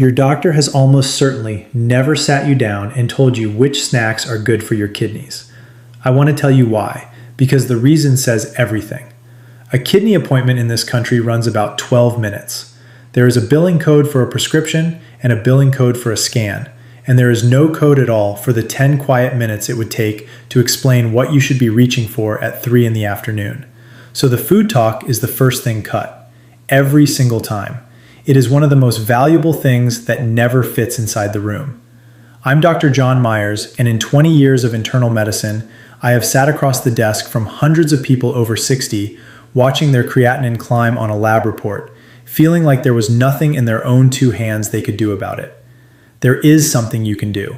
Your doctor has almost certainly never sat you down and told you which snacks are good for your kidneys. I want to tell you why, because the reason says everything. A kidney appointment in this country runs about 12 minutes. There is a billing code for a prescription and a billing code for a scan, and there is no code at all for the 10 quiet minutes it would take to explain what you should be reaching for at 3 in the afternoon. So the food talk is the first thing cut, every single time. It is one of the most valuable things that never fits inside the room. I'm Dr. John Myers, and in 20 years of internal medicine, I have sat across the desk from hundreds of people over 60, watching their creatinine climb on a lab report, feeling like there was nothing in their own two hands they could do about it. There is something you can do.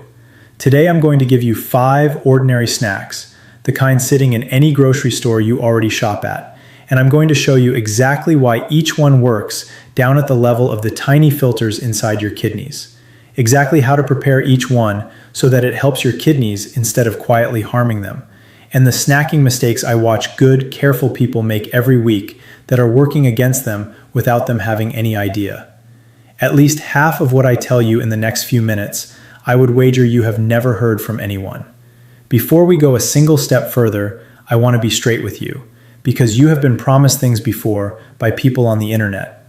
Today I'm going to give you 5 ordinary snacks, the kind sitting in any grocery store you already shop at. And I'm going to show you exactly why each one works down at the level of the tiny filters inside your kidneys. Exactly how to prepare each one so that it helps your kidneys instead of quietly harming them. And the snacking mistakes I watch good, careful people make every week that are working against them without them having any idea. At least half of what I tell you in the next few minutes, I would wager you have never heard from anyone. Before we go a single step further, I want to be straight with you, because you have been promised things before by people on the internet.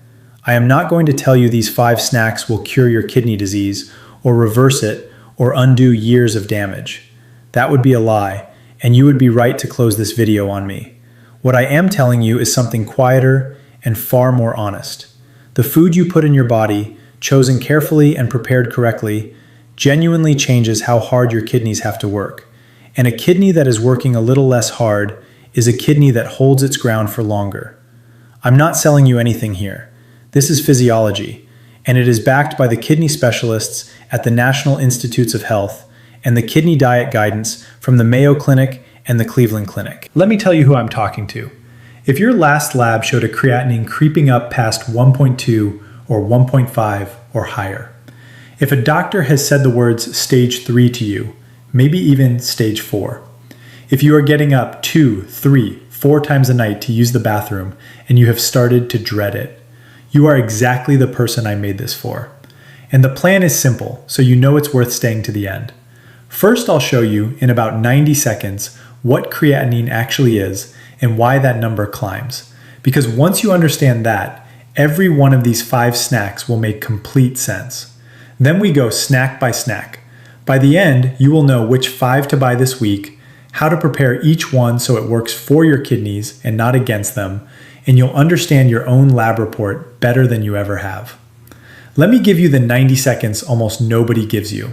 I am not going to tell you these 5 snacks will cure your kidney disease, or reverse it, or undo years of damage. That would be a lie, and you would be right to close this video on me. What I am telling you is something quieter and far more honest. The food you put in your body, chosen carefully and prepared correctly, genuinely changes how hard your kidneys have to work. And a kidney that is working a little less hard is a kidney that holds its ground for longer. I'm not selling you anything here. This is physiology, and it is backed by the kidney specialists at the National Institutes of Health and the kidney diet guidance from the Mayo Clinic and the Cleveland Clinic. Let me tell you who I'm talking to. If your last lab showed a creatinine creeping up past 1.2 or 1.5 or higher, if a doctor has said the words stage 3 to you, maybe even stage 4, if you are getting up 2, 3, 4 times a night to use the bathroom and you have started to dread it, you are exactly the person I made this for. And the plan is simple, so you know it's worth staying to the end. First, I'll show you in about 90 seconds what creatinine actually is and why that number climbs. Because once you understand that, every one of these 5 snacks will make complete sense. Then we go snack by snack. By the end, you will know which 5 to buy this week, how to prepare each one so it works for your kidneys and not against them, and you'll understand your own lab report better than you ever have. Let me give you the 90 seconds almost nobody gives you.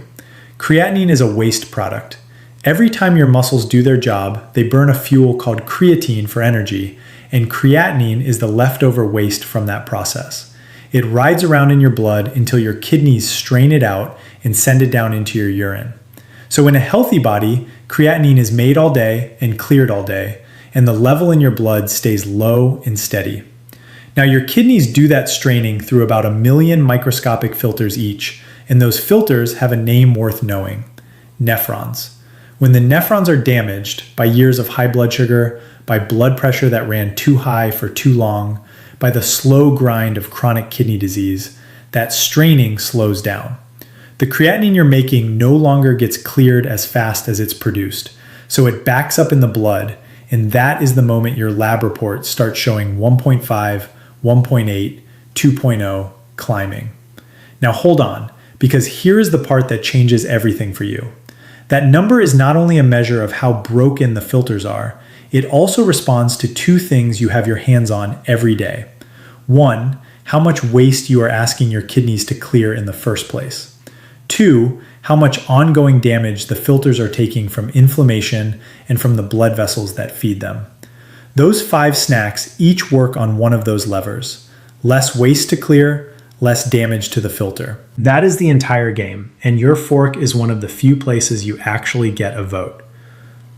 Creatinine is a waste product. Every time your muscles do their job, they burn a fuel called creatine for energy, and creatinine is the leftover waste from that process. It rides around in your blood until your kidneys strain it out and send it down into your urine. So in a healthy body, creatinine is made all day and cleared all day, and the level in your blood stays low and steady. Now your kidneys do that straining through about 1 million microscopic filters each, and those filters have a name worth knowing: nephrons. When the nephrons are damaged by years of high blood sugar, by blood pressure that ran too high for too long, by the slow grind of chronic kidney disease, that straining slows down. The creatinine you're making no longer gets cleared as fast as it's produced, so it backs up in the blood, and that is the moment your lab report starts showing 1.5, 1.8, 2.0 climbing. Now hold on, because here is the part that changes everything for you. That number is not only a measure of how broken the filters are, it also responds to 2 things you have your hands on every day. 1, how much waste you are asking your kidneys to clear in the first place. 2, how much ongoing damage the filters are taking from inflammation and from the blood vessels that feed them. Those 5 snacks each work on one of those levers. Less waste to clear, less damage to the filter. That is the entire game, and your fork is one of the few places you actually get a vote.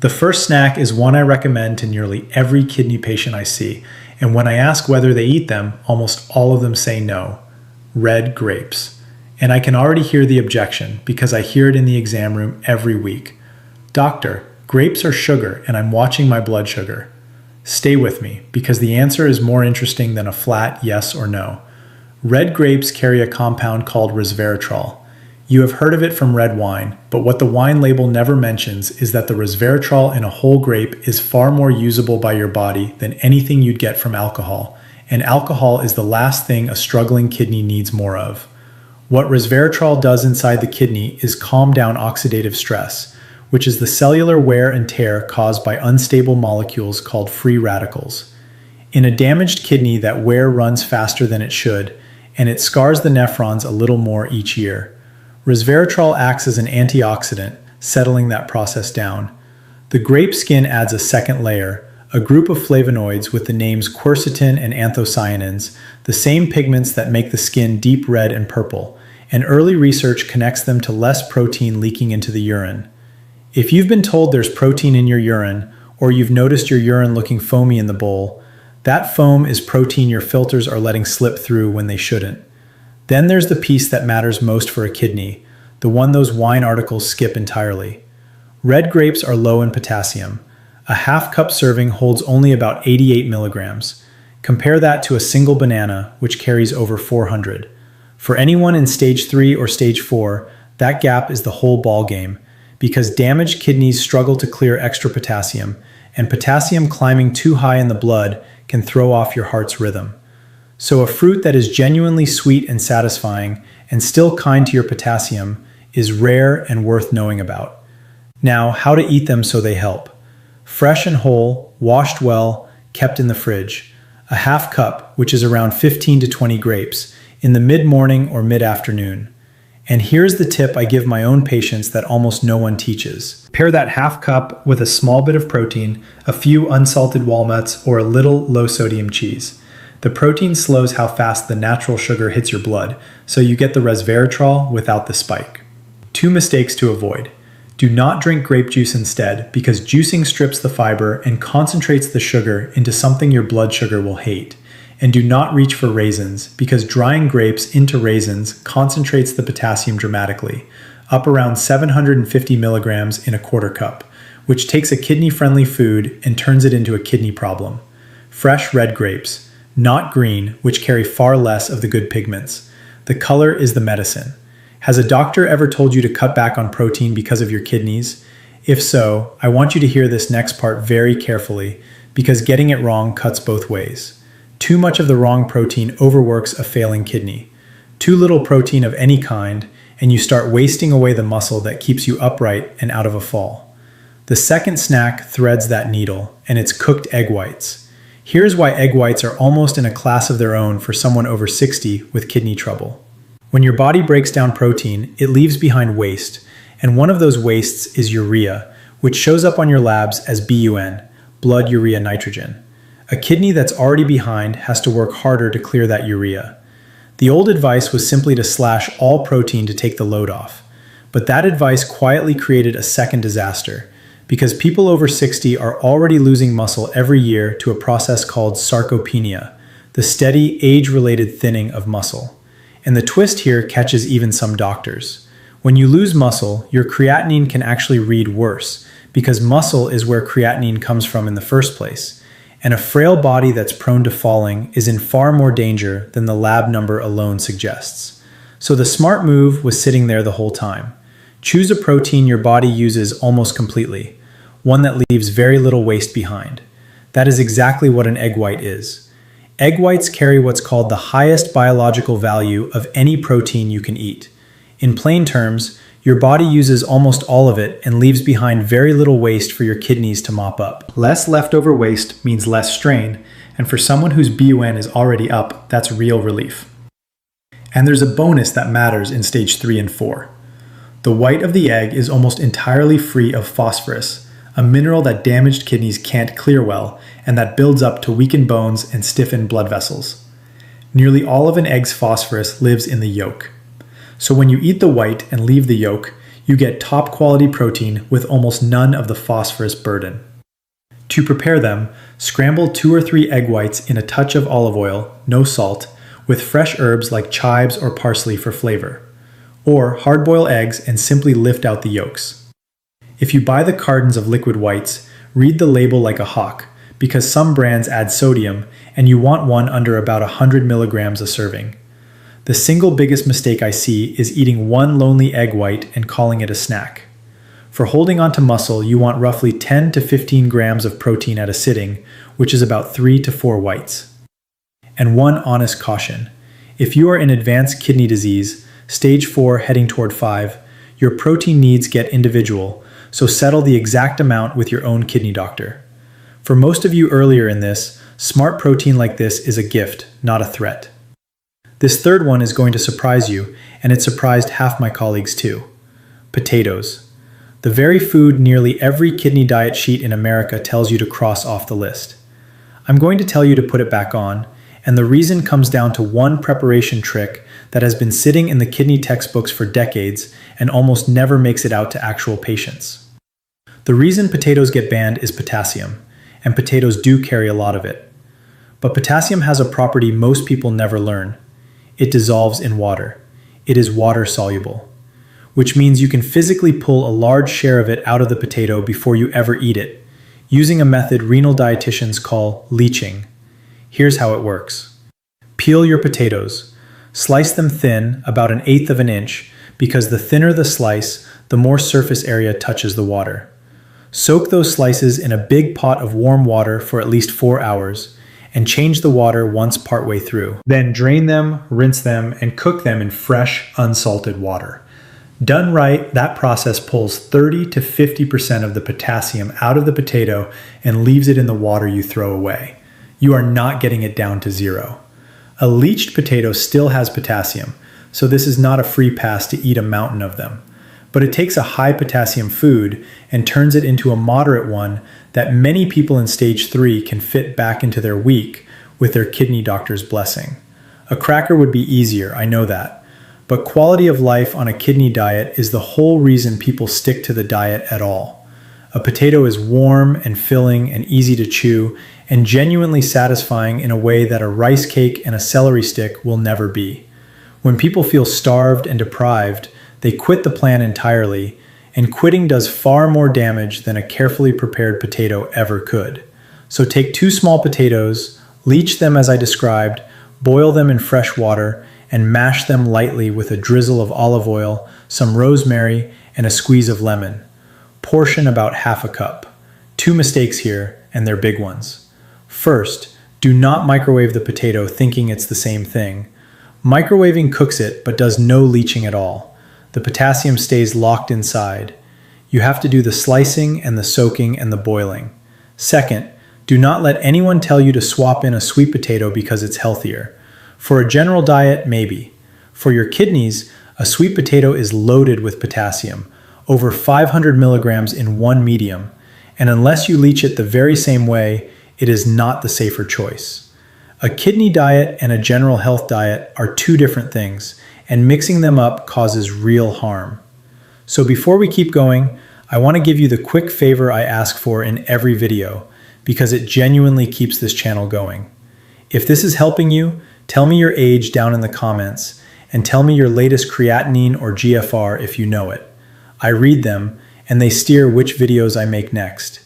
The first snack is one I recommend to nearly every kidney patient I see, and when I ask whether they eat them, almost all of them say no: red grapes. And I can already hear the objection because I hear it in the exam room every week. Doctor, grapes are sugar and I'm watching my blood sugar. Stay with me because the answer is more interesting than a flat yes or no. Red grapes carry a compound called resveratrol. You have heard of it from red wine, but what the wine label never mentions is that the resveratrol in a whole grape is far more usable by your body than anything you'd get from alcohol, and alcohol is the last thing a struggling kidney needs more of. What resveratrol does inside the kidney is calm down oxidative stress, which is the cellular wear and tear caused by unstable molecules called free radicals. In a damaged kidney, that wear runs faster than it should, and it scars the nephrons a little more each year. Resveratrol acts as an antioxidant, settling that process down. The grape skin adds a second layer, a group of flavonoids with the names quercetin and anthocyanins, the same pigments that make the skin deep red and purple, and early research connects them to less protein leaking into the urine. If you've been told there's protein in your urine, or you've noticed your urine looking foamy in the bowl, that foam is protein your filters are letting slip through when they shouldn't. Then there's the piece that matters most for a kidney, the one those wine articles skip entirely. Red grapes are low in potassium. A half-cup serving holds only about 88 milligrams. Compare that to a single banana, which carries over 400. For anyone in stage 3 or stage 4, that gap is the whole ballgame, because damaged kidneys struggle to clear extra potassium, and potassium climbing too high in the blood can throw off your heart's rhythm. So a fruit that is genuinely sweet and satisfying, and still kind to your potassium, is rare and worth knowing about. Now, how to eat them so they help. Fresh and whole, washed well, kept in the fridge. A half cup, which is around 15 to 20 grapes, in the mid-morning or mid-afternoon. And here's the tip I give my own patients that almost no one teaches. Pair that half cup with a small bit of protein, a few unsalted walnuts, or a little low-sodium cheese. The protein slows how fast the natural sugar hits your blood, so you get the resveratrol without the spike. 2 mistakes to avoid. Do not drink grape juice instead, because juicing strips the fiber and concentrates the sugar into something your blood sugar will hate. And do not reach for raisins, because drying grapes into raisins concentrates the potassium dramatically, up around 750 milligrams in a quarter cup, which takes a kidney-friendly food and turns it into a kidney problem. Fresh red grapes, not green, which carry far less of the good pigments. The color is the medicine. Has a doctor ever told you to cut back on protein because of your kidneys? If so, I want you to hear this next part very carefully, because getting it wrong cuts both ways. Too much of the wrong protein overworks a failing kidney. Too little protein of any kind, and you start wasting away the muscle that keeps you upright and out of a fall. The second snack threads that needle, and it's cooked egg whites. Here's why egg whites are almost in a class of their own for someone over 60 with kidney trouble. When your body breaks down protein, it leaves behind waste, and one of those wastes is urea, which shows up on your labs as BUN, blood urea nitrogen. A kidney that's already behind has to work harder to clear that urea. The old advice was simply to slash all protein to take the load off, but that advice quietly created a second disaster, because people over 60 are already losing muscle every year to a process called sarcopenia, the steady age-related thinning of muscle. And the twist here catches even some doctors. When you lose muscle, your creatinine can actually read worse, because muscle is where creatinine comes from in the first place. And a frail body that's prone to falling is in far more danger than the lab number alone suggests. So the smart move was sitting there the whole time. Choose a protein your body uses almost completely, one that leaves very little waste behind. That is exactly what an egg white is. Egg whites carry what's called the highest biological value of any protein you can eat. In plain terms, your body uses almost all of it and leaves behind very little waste for your kidneys to mop up. Less leftover waste means less strain, and for someone whose BUN is already up, that's real relief. And there's a bonus that matters in stage 3 and 4. The white of the egg is almost entirely free of phosphorus, a mineral that damaged kidneys can't clear well, and that builds up to weaken bones and stiffen blood vessels. Nearly all of an egg's phosphorus lives in the yolk. So when you eat the white and leave the yolk, you get top quality protein with almost none of the phosphorus burden. To prepare them, scramble 2 or 3 egg whites in a touch of olive oil, no salt, with fresh herbs like chives or parsley for flavor. Or hard-boil eggs and simply lift out the yolks. If you buy the cartons of liquid whites, read the label like a hawk, because some brands add sodium and you want one under about 100 milligrams a serving. The single biggest mistake I see is eating one lonely egg white and calling it a snack. For holding onto muscle, you want roughly 10 to 15 grams of protein at a sitting, which is about 3 to 4 whites. And one honest caution. If you are in advanced kidney disease, stage 4 heading toward 5, your protein needs get individual, so settle the exact amount with your own kidney doctor. For most of you earlier in this, smart protein like this is a gift, not a threat. This third one is going to surprise you, and it surprised half my colleagues too. Potatoes. The very food nearly every kidney diet sheet in America tells you to cross off the list. I'm going to tell you to put it back on, and the reason comes down to one preparation trick that has been sitting in the kidney textbooks for decades and almost never makes it out to actual patients. The reason potatoes get banned is potassium, and potatoes do carry a lot of it. But potassium has a property most people never learn. It dissolves in water. It is water soluble, which means you can physically pull a large share of it out of the potato before you ever eat it, using a method renal dietitians call leaching. Here's how it works. Peel your potatoes. Slice them thin, about 1/8 of an inch, because the thinner the slice, the more surface area touches the water. Soak those slices in a big pot of warm water for at least 4 hours, and change the water once partway through. Then drain them, rinse them, and cook them in fresh, unsalted water. Done right, that process pulls 30 to 50% of the potassium out of the potato and leaves it in the water you throw away. You are not getting it down to zero. A leached potato still has potassium, so this is not a free pass to eat a mountain of them. But it takes a high potassium food and turns it into a moderate one that many people in stage 3 can fit back into their week with their kidney doctor's blessing. A cracker would be easier, I know that. But quality of life on a kidney diet is the whole reason people stick to the diet at all. A potato is warm and filling and easy to chew and genuinely satisfying in a way that a rice cake and a celery stick will never be. When people feel starved and deprived, they quit the plan entirely, and quitting does far more damage than a carefully prepared potato ever could. So take 2 small potatoes, leach them as I described, boil them in fresh water, and mash them lightly with a drizzle of olive oil, some rosemary, and a squeeze of lemon. Portion about 1/2 cup. 2 mistakes here, and they're big ones. First, do not microwave the potato thinking it's the same thing. Microwaving cooks it, but does no leaching at all. The potassium stays locked inside. You have to do the slicing and the soaking and the boiling. Second, do not let anyone tell you to swap in a sweet potato because it's healthier. For a general diet, maybe. For your kidneys, a sweet potato is loaded with potassium, over 500 milligrams in one medium, and unless you leach it the very same way, it is not the safer choice. A kidney diet and a general health diet are 2 different things, and mixing them up causes real harm. So before we keep going, I want to give you the quick favor I ask for in every video, because it genuinely keeps this channel going. If this is helping you, tell me your age down in the comments, and tell me your latest creatinine or GFR if you know it. I read them, and they steer which videos I make next.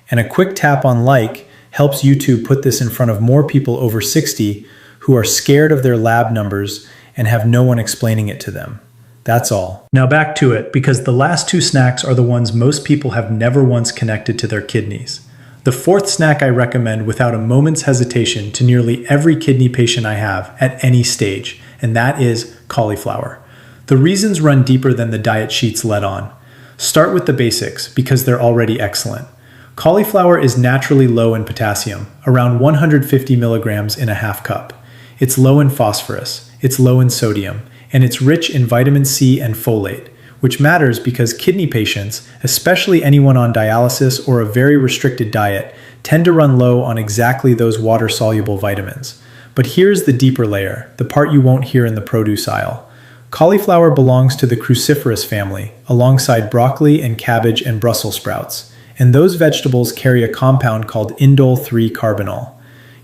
And a quick tap on like helps YouTube put this in front of more people over 60 who are scared of their lab numbers and have no one explaining it to them. That's all. Now back to it, because the last 2 snacks are the ones most people have never once connected to their kidneys. The 4th snack I recommend without a moment's hesitation to nearly every kidney patient I have at any stage, and that is cauliflower. The reasons run deeper than the diet sheets let on. Start with the basics, because they're already excellent. Cauliflower is naturally low in potassium, around 150 milligrams in a 1/2 cup. It's low in phosphorus, it's low in sodium, and it's rich in vitamin C and folate, which matters because kidney patients, especially anyone on dialysis or a very restricted diet, tend to run low on exactly those water-soluble vitamins. But here's the deeper layer, the part you won't hear in the produce aisle. Cauliflower belongs to the cruciferous family, alongside broccoli and cabbage and Brussels sprouts, and those vegetables carry a compound called indole 3-carbinol.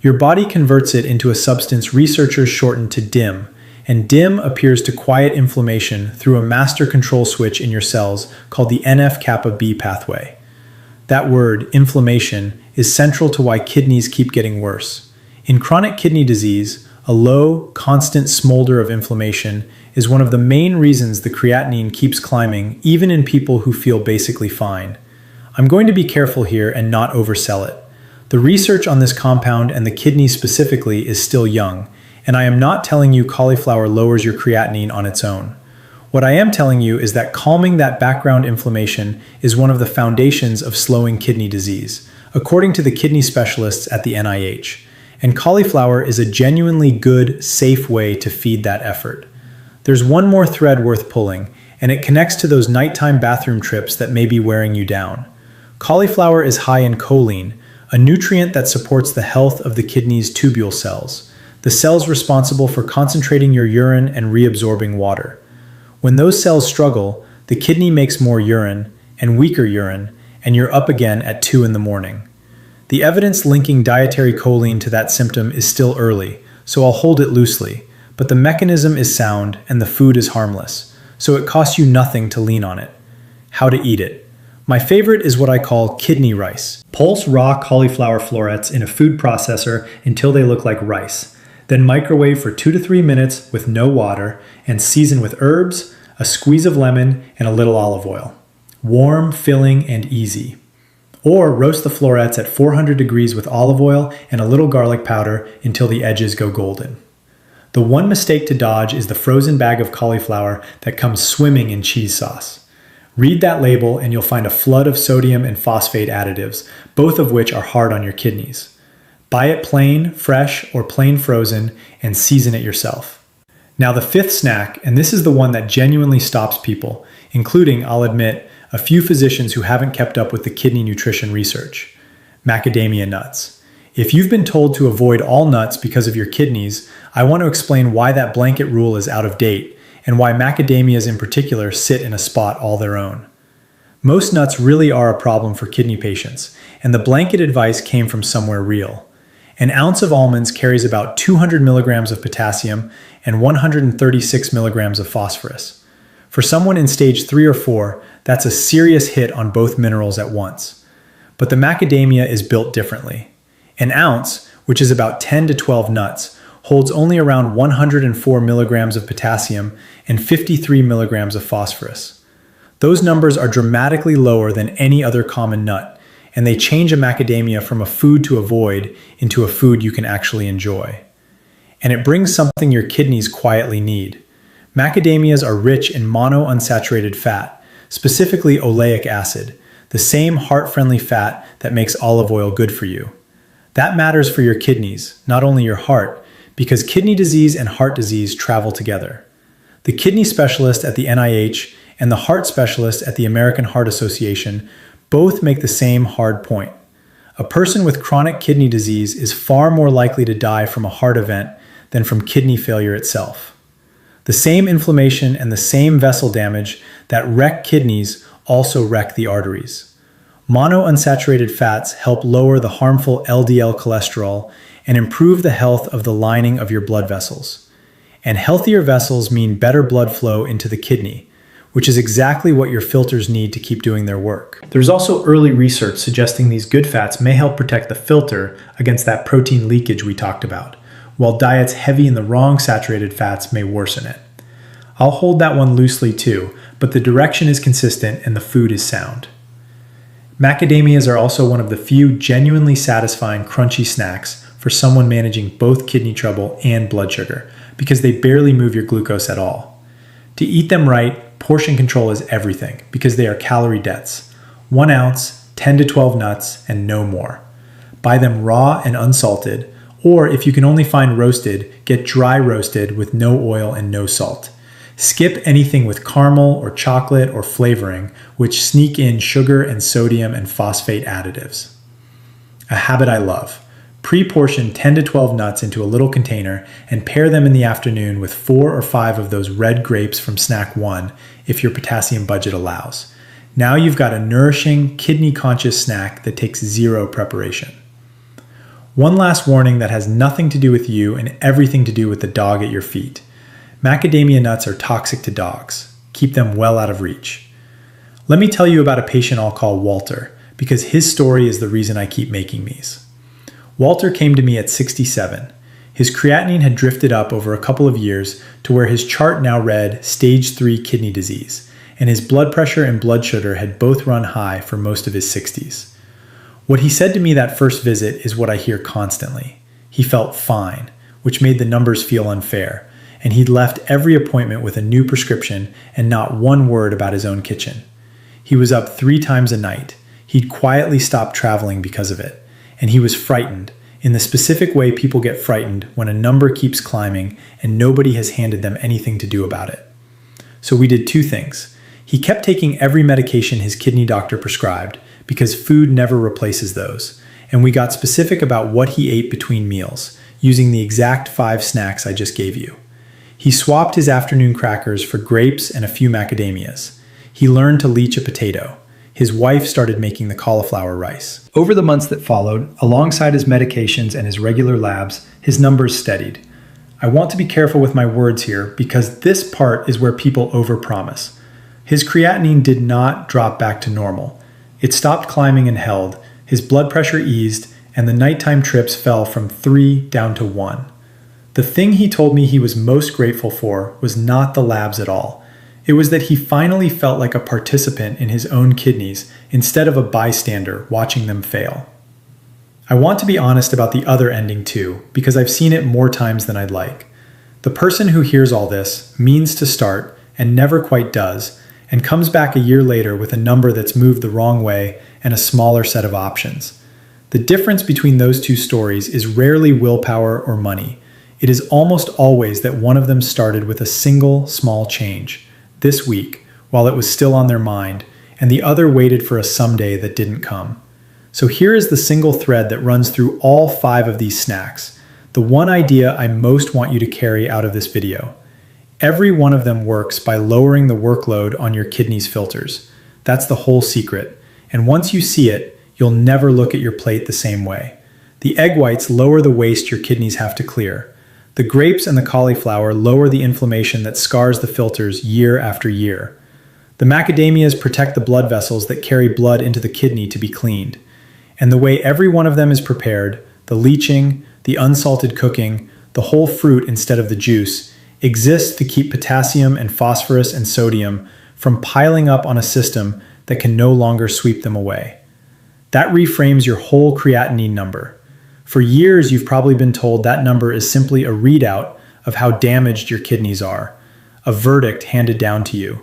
Your body converts it into a substance researchers shorten to DIM, and DIM appears to quiet inflammation through a master control switch in your cells called the NF-kappa B pathway. That word, inflammation, is central to why kidneys keep getting worse. In chronic kidney disease, a low, constant smolder of inflammation, is one of the main reasons the creatinine keeps climbing even in people who feel basically fine. I'm going to be careful here and not oversell it. The research on this compound and the kidneys specifically is still young, and I am not telling you cauliflower lowers your creatinine on its own. What I am telling you is that calming that background inflammation is one of the foundations of slowing kidney disease, according to the kidney specialists at the NIH. And cauliflower is a genuinely good, safe way to feed that effort. There's one more thread worth pulling, and it connects to those nighttime bathroom trips that may be wearing you down. Cauliflower is high in choline, a nutrient that supports the health of the kidney's tubule cells, the cells responsible for concentrating your urine and reabsorbing water. When those cells struggle, the kidney makes more urine and weaker urine, and you're up again at 2 in the morning. The evidence linking dietary choline to that symptom is still early, so I'll hold it loosely, but the mechanism is sound and the food is harmless, so it costs you nothing to lean on it. How to eat it. My favorite is what I call kidney rice. Pulse raw cauliflower florets in a food processor until they look like rice. Then microwave for 2 to 3 minutes with no water and season with herbs, a squeeze of lemon, and a little olive oil. Warm, filling, and easy. Or roast the florets at 400 degrees with olive oil and a little garlic powder until the edges go golden. The one mistake to dodge is the frozen bag of cauliflower that comes swimming in cheese sauce. Read that label and you'll find a flood of sodium and phosphate additives, both of which are hard on your kidneys. Buy it plain, fresh, or plain frozen, and season it yourself. Now the fifth snack, and this is the one that genuinely stops people, including, I'll admit, a few physicians who haven't kept up with the kidney nutrition research. Macadamia nuts. If you've been told to avoid all nuts because of your kidneys, I want to explain why that blanket rule is out of date and why macadamias in particular sit in a spot all their own. Most nuts really are a problem for kidney patients, and the blanket advice came from somewhere real. An ounce of almonds carries about 200 milligrams of potassium and 136 milligrams of phosphorus. For someone in stage 3 or 4, that's a serious hit on both minerals at once. But the macadamia is built differently. An ounce, which is about 10 to 12 nuts, holds only around 104 milligrams of potassium and 53 milligrams of phosphorus. Those numbers are dramatically lower than any other common nut, and they change a macadamia from a food to avoid into a food you can actually enjoy. And it brings something your kidneys quietly need. Macadamias are rich in monounsaturated fat, specifically oleic acid, the same heart-friendly fat that makes olive oil good for you. That matters for your kidneys, not only your heart, because kidney disease and heart disease travel together. The kidney specialist at the NIH and the heart specialist at the American Heart Association both make the same hard point. A person with chronic kidney disease is far more likely to die from a heart event than from kidney failure itself. The same inflammation and the same vessel damage that wreck kidneys also wreck the arteries. Monounsaturated fats help lower the harmful LDL cholesterol and improve the health of the lining of your blood vessels. And healthier vessels mean better blood flow into the kidney, which is exactly what your filters need to keep doing their work. There's also early research suggesting these good fats may help protect the filter against that protein leakage we talked about, while diets heavy in the wrong saturated fats may worsen it. I'll hold that one loosely too, but the direction is consistent and the food is sound. Macadamias are also one of the few genuinely satisfying crunchy snacks for someone managing both kidney trouble and blood sugar, because they barely move your glucose at all. To eat them right, portion control is everything, because they are calorie dense. 1 ounce, 10 to 12 nuts, and no more. Buy them raw and unsalted, or if you can only find roasted, get dry roasted with no oil and no salt. Skip anything with caramel or chocolate or flavoring, which sneak in sugar and sodium and phosphate additives. A habit I love. Pre-portion 10 to 12 nuts into a little container and pair them in the afternoon with 4 or 5 of those red grapes from snack 1 if your potassium budget allows. Now you've got a nourishing, kidney-conscious snack that takes zero preparation. One last warning that has nothing to do with you and everything to do with the dog at your feet. Macadamia nuts are toxic to dogs. Keep them well out of reach. Let me tell you about a patient I'll call Walter, because his story is the reason I keep making these. Walter came to me at 67. His creatinine had drifted up over a couple of years to where his chart now read stage 3 kidney disease, and his blood pressure and blood sugar had both run high for most of his 60s. What he said to me that first visit is what I hear constantly. He felt fine, which made the numbers feel unfair, and he'd left every appointment with a new prescription and not one word about his own kitchen. He was up 3 times a night. He'd quietly stopped traveling because of it, and he was frightened, in the specific way people get frightened when a number keeps climbing and nobody has handed them anything to do about it. So we did 2 things. He kept taking every medication his kidney doctor prescribed, because food never replaces those, and we got specific about what he ate between meals, using the exact 5 snacks I just gave you. He swapped his afternoon crackers for grapes and a few macadamias. He learned to leach a potato. His wife started making the cauliflower rice. Over the months that followed, alongside his medications and his regular labs, his numbers steadied. I want to be careful with my words here because this part is where people overpromise. His creatinine did not drop back to normal. It stopped climbing and held, his blood pressure eased, and the nighttime trips fell from 3 down to 1. The thing he told me he was most grateful for was not the labs at all. It was that he finally felt like a participant in his own kidneys instead of a bystander watching them fail. I want to be honest about the other ending too, because I've seen it more times than I'd like. The person who hears all this means to start and never quite does, and comes back a year later with a number that's moved the wrong way and a smaller set of options. The difference between those 2 stories is rarely willpower or money. It is almost always that one of them started with a single small change, this week, while it was still on their mind, and the other waited for a someday that didn't come. So here is the single thread that runs through all 5 of these snacks, the one idea I most want you to carry out of this video. Every one of them works by lowering the workload on your kidneys' filters. That's the whole secret, and once you see it, you'll never look at your plate the same way. The egg whites lower the waste your kidneys have to clear. The grapes and the cauliflower lower the inflammation that scars the filters year after year. The macadamias protect the blood vessels that carry blood into the kidney to be cleaned. And the way every one of them is prepared, the leaching, the unsalted cooking, the whole fruit instead of the juice, exists to keep potassium and phosphorus and sodium from piling up on a system that can no longer sweep them away. That reframes your whole creatinine number. For years, you've probably been told that number is simply a readout of how damaged your kidneys are, a verdict handed down to you.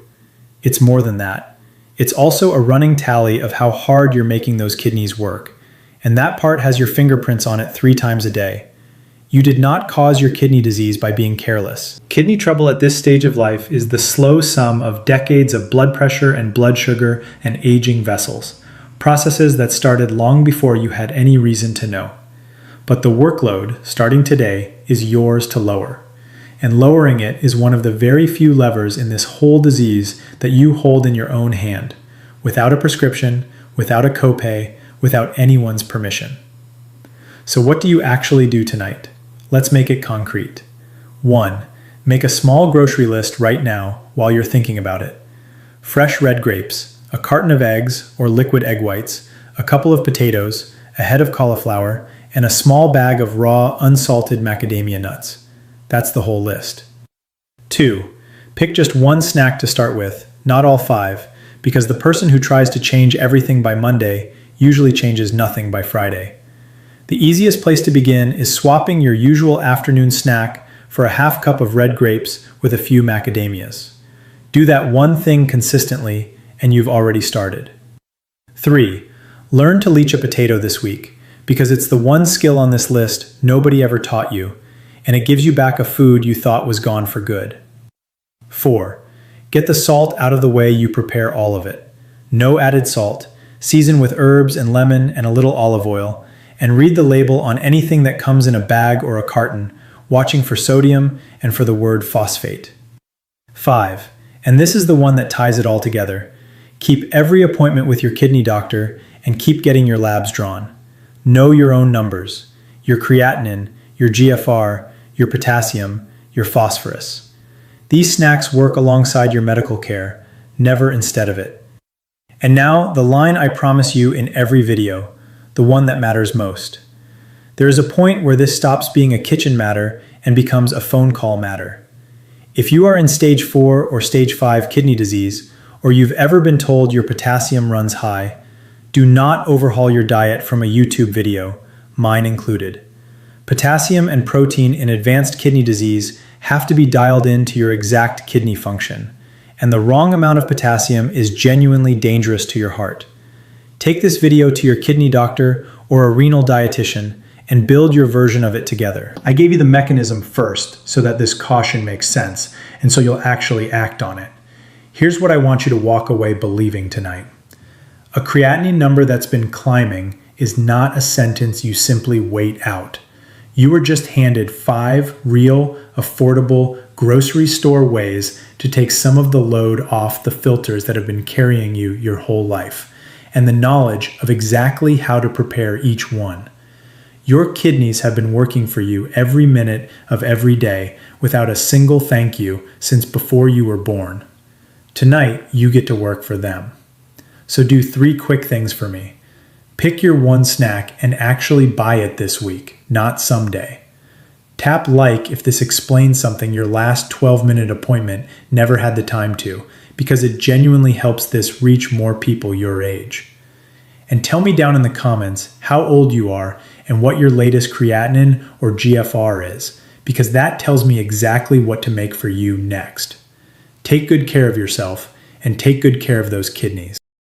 It's more than that. It's also a running tally of how hard you're making those kidneys work, and that part has your fingerprints on it 3 times a day. You did not cause your kidney disease by being careless. Kidney trouble at this stage of life is the slow sum of decades of blood pressure and blood sugar and aging vessels, processes that started long before you had any reason to know. But the workload, starting today, is yours to lower. And lowering it is one of the very few levers in this whole disease that you hold in your own hand, without a prescription, without a copay, without anyone's permission. So what do you actually do tonight? Let's make it concrete. 1. Make a small grocery list right now while you're thinking about it. Fresh red grapes, a carton of eggs or liquid egg whites, a couple of potatoes, a head of cauliflower, and a small bag of raw, unsalted macadamia nuts. That's the whole list. 2. Pick just 1 snack to start with, not all 5, because the person who tries to change everything by Monday usually changes nothing by Friday. The easiest place to begin is swapping your usual afternoon snack for a half cup of red grapes with a few macadamias. Do that one thing consistently, and you've already started. 3. Learn to leach a potato this week, because it's the one skill on this list nobody ever taught you, and it gives you back a food you thought was gone for good. 4. Get the salt out of the way you prepare all of it. No added salt. Season with herbs and lemon and a little olive oil, and read the label on anything that comes in a bag or a carton, watching for sodium and for the word phosphate. 5. And this is the one that ties it all together. Keep every appointment with your kidney doctor and keep getting your labs drawn. Know your own numbers, your creatinine, your GFR, your potassium, your phosphorus. These snacks work alongside your medical care, never instead of it. And now, the line I promise you in every video, the one that matters most. There is a point where this stops being a kitchen matter and becomes a phone call matter. If you are in stage 4 or stage 5 kidney disease, or you've ever been told your potassium runs high, do not overhaul your diet from a YouTube video, mine included. Potassium and protein in advanced kidney disease have to be dialed into your exact kidney function, and the wrong amount of potassium is genuinely dangerous to your heart. Take this video to your kidney doctor or a renal dietitian and build your version of it together. I gave you the mechanism first so that this caution makes sense, and so you'll actually act on it. Here's what I want you to walk away believing tonight. A creatinine number that's been climbing is not a sentence you simply wait out. You were just handed 5 real, affordable, grocery store ways to take some of the load off the filters that have been carrying you your whole life, and the knowledge of exactly how to prepare each one. Your kidneys have been working for you every minute of every day without a single thank you since before you were born. Tonight, you get to work for them. So do 3 quick things for me. Pick your one snack and actually buy it this week, not someday. Tap like if this explains something your last 12-minute appointment never had the time to, because it genuinely helps this reach more people your age. And tell me down in the comments how old you are and what your latest creatinine or GFR is, because that tells me exactly what to make for you next. Take good care of yourself and take good care of those kidneys.